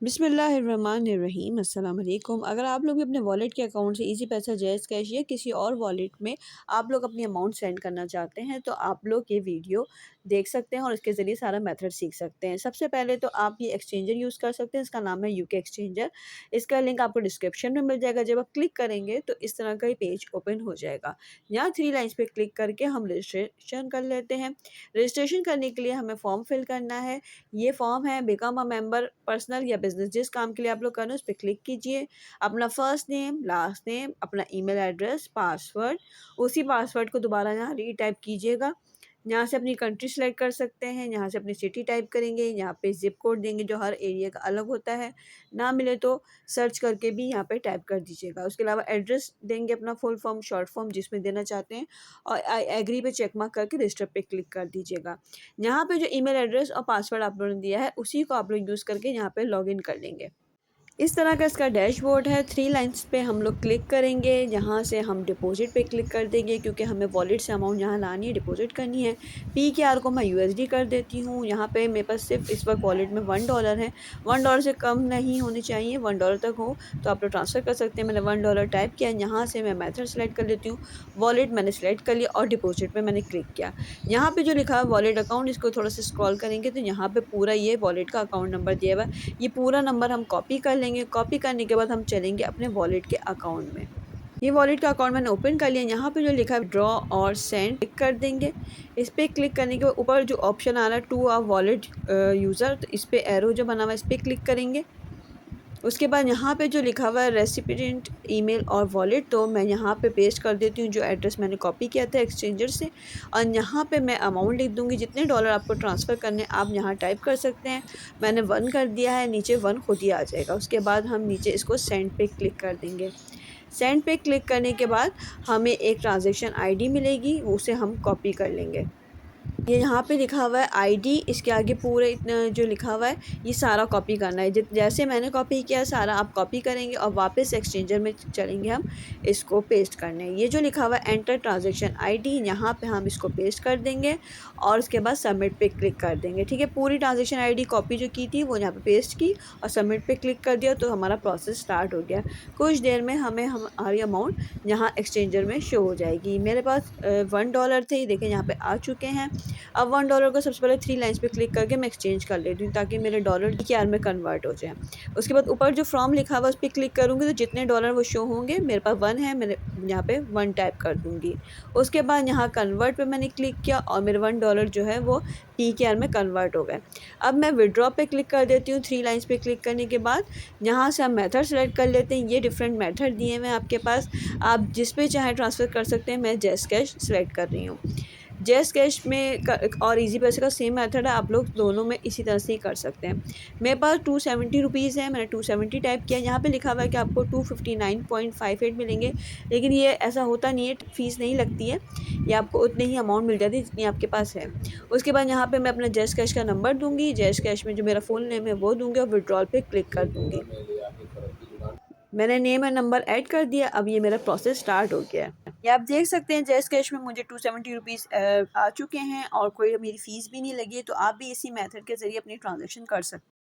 बिस्मिल्लाहिर्रहमानिर्रहीम अस्सलाम वालेकुम। अगर आप लोग भी अपने वॉलेट के अकाउंट से इजी पैसा, जैज़ कैश या किसी और वॉलेट में आप लोग अपनी अमाउंट सेंड करना चाहते हैं तो आप लोग ये वीडियो देख सकते हैं और इसके ज़रिए सारा मेथड सीख सकते हैं। सबसे पहले तो आप ये एक्सचेंजर यूज़ कर सकते हैं, इसका नाम है यूके एक्सचेंजर। इसका लिंक आपको डिस्क्रिप्शन में मिल जाएगा। जब आप क्लिक करेंगे तो इस तरह का ही पेज ओपन हो जाएगा। यहाँ थ्री लाइन्स पे क्लिक करके हम रजिस्ट्रेशन कर लेते हैं। रजिस्ट्रेशन करने के लिए हमें फॉर्म फिल करना है। ये फॉर्म है बिकम अ मेंबर, पर्सनल या बिजनेस, जिस काम के लिए आप लोग कर रहे हैं उस पर क्लिक कीजिए। अपना फर्स्ट नेम, लास्ट नेम, अपना ईमेल एड्रेस, पासवर्ड, उसी पासवर्ड को दोबारा यहाँ रीटाइप कीजिएगा। यहाँ से अपनी कंट्री सेलेक्ट कर सकते हैं, यहाँ से अपनी सिटी टाइप करेंगे, यहाँ पे ज़िप कोड देंगे जो हर एरिया का अलग होता है। ना मिले तो सर्च करके भी यहाँ पे टाइप कर दीजिएगा। उसके अलावा एड्रेस देंगे, अपना फुल फॉर्म, शॉर्ट फॉर्म जिसमें देना चाहते हैं, और आई एग्री पे चेक मार्क करके रजिस्टर पे क्लिक कर दीजिएगा। यहाँ पे जो ईमेल एड्रेस और पासवर्ड आप लोगों ने दिया है उसी को आप लोग यूज़ करके यहाँ पे लॉगिन कर लेंगे। इस तरह का इसका डैशबोर्ड है। थ्री लाइन्स पे हम लोग क्लिक करेंगे, यहाँ से हम डिपॉज़िट पे क्लिक कर देंगे क्योंकि हमें वॉलेट से अमाउंट यहाँ लानी है, डिपॉज़िट करनी है। पीकेआर को मैं यूएसडी कर देती हूँ। यहाँ पे मेरे पास सिर्फ इस वक्त वॉलेट में $1 है। $1 से कम नहीं होनी चाहिए, $1 तक हो तो आप लोग ट्रांसफ़र कर सकते हैं। मैंने $1 टाइप किया, यहाँ से मैं मेथड सेलेक्ट कर लेती हूँ। वॉलेट मैंने सेलेक्ट कर लिया और डिपॉज़िट पे मैंने क्लिक किया। यहाँ पे जो लिखा है वॉलेट अकाउंट, इसको थोड़ा सा स्क्रॉल करेंगे तो यहाँ पे पूरा ये वॉलेट का अकाउंट नंबर दिया हुआ है। ये पूरा नंबर हम कॉपी कर लेंगे। कॉपी करने के बाद हम चलेंगे अपने वॉलेट के अकाउंट में। ये वॉलेट का अकाउंट मैंने ओपन कर लिया। यहाँ पे जो लिखा है ड्रॉ और सेंड, क्लिक कर देंगे। इस पर क्लिक करने के बाद ऊपर जो ऑप्शन आ रहा है टू आ वॉलेट यूज़र, तो इस पर एरो जो बना हुआ है इस पर क्लिक करेंगे। उसके बाद यहाँ पे जो लिखा हुआ है रेसिपिएंट ईमेल और वॉलेट, तो मैं यहाँ पे पेस्ट कर देती हूँ जो एड्रेस मैंने कॉपी किया था एक्सचेंजर से, और यहाँ पे मैं अमाउंट लिख दूँगी। जितने डॉलर आपको ट्रांसफ़र करने आप यहाँ टाइप कर सकते हैं। मैंने 1 कर दिया है, नीचे 1 खुद ही आ जाएगा। उसके बाद हम नीचे इसको सेंड पे क्लिक कर देंगे। सेंड पे क्लिक करने के बाद हमें एक ट्रांजेक्शन आईडी मिलेगी, उसे हम कॉपी कर लेंगे। ये यहाँ पे लिखा हुआ है आईडी, इसके आगे पूरे इतना जो लिखा हुआ है ये सारा कॉपी करना है। जैसे मैंने कॉपी किया सारा आप कॉपी करेंगे और वापस एक्सचेंजर में चलेंगे हम इसको पेस्ट करने। ये जो लिखा हुआ है एंटर ट्रांजैक्शन आईडी, यहाँ पे हम इसको पेस्ट कर देंगे और उसके बाद सबमिट पे क्लिक कर देंगे। ठीक है, पूरी ट्रांजैक्शन आईडी कॉपी जो की थी वो यहाँ पे पेस्ट की और सबमिट पे क्लिक कर दिया तो हमारा प्रोसेस स्टार्ट हो गया। कुछ देर में हमें हमारी अमाउंट यहाँ एक्सचेंजर में शो हो जाएगी। मेरे पास $1 थे, देखें यहाँ पे आ चुके हैं। अब $1 को सबसे पहले थ्री लाइन्स पे क्लिक करके मैं एक्सचेंज कर लेती हूँ ताकि मेरे डॉलर पीकेआर में कन्वर्ट हो जाए। उसके बाद ऊपर जो फ्रॉम लिखा हुआ है उस पर क्लिक करूँगी तो जितने डॉलर वो शो होंगे, मेरे पास 1 है, मैंने यहाँ पे 1 टाइप कर दूँगी। उसके बाद यहाँ कन्वर्ट पे मैंने क्लिक किया और मेरे $1 जो है वो पीकेआर में कन्वर्ट हो गए। अब मैं विड्रॉ पे क्लिक कर देती हूँ। थ्री लाइन्स पे क्लिक करने के बाद यहाँ से हम मेथड सेलेक्ट कर लेते हैं। ये डिफरेंट मेथड दिए हुए हैं आपके पास, आप जिस पे चाहे ट्रांसफ़र कर सकते हैं। मैं जैज़ कैश सेलेक्ट कर रही हूँ। जैज़ कैश में और इजी पैसे का सेम मेथड है, आप लोग दोनों में इसी तरह से ही कर सकते हैं। मेरे पास ₹270 है, मैंने 270 टाइप किया। यहाँ पे लिखा हुआ है कि आपको 259.58 मिलेंगे, लेकिन ये ऐसा होता नहीं है, फ़ीस नहीं लगती है। ये आपको उतनी ही अमाउंट मिल जाती है जितनी आपके पास है। उसके बाद यहाँ पे मैं अपना जैज़ कैश का नंबर दूँगी, जैज़ कैश में जो मेरा फ़ुल नेम है वो दूँगी और विड्रॉल पे क्लिक कर दूँगी। मैंने नेम और नंबर ऐड कर दिया। अब ये मेरा प्रोसेस स्टार्ट हो गया है। ये आप देख सकते हैं जैज़ कैश में मुझे ₹270 आ चुके हैं और कोई मेरी फ़ीस भी नहीं लगी है। तो आप भी इसी मेथड के ज़रिए अपनी ट्रांज़ैक्शन कर सकते हैं।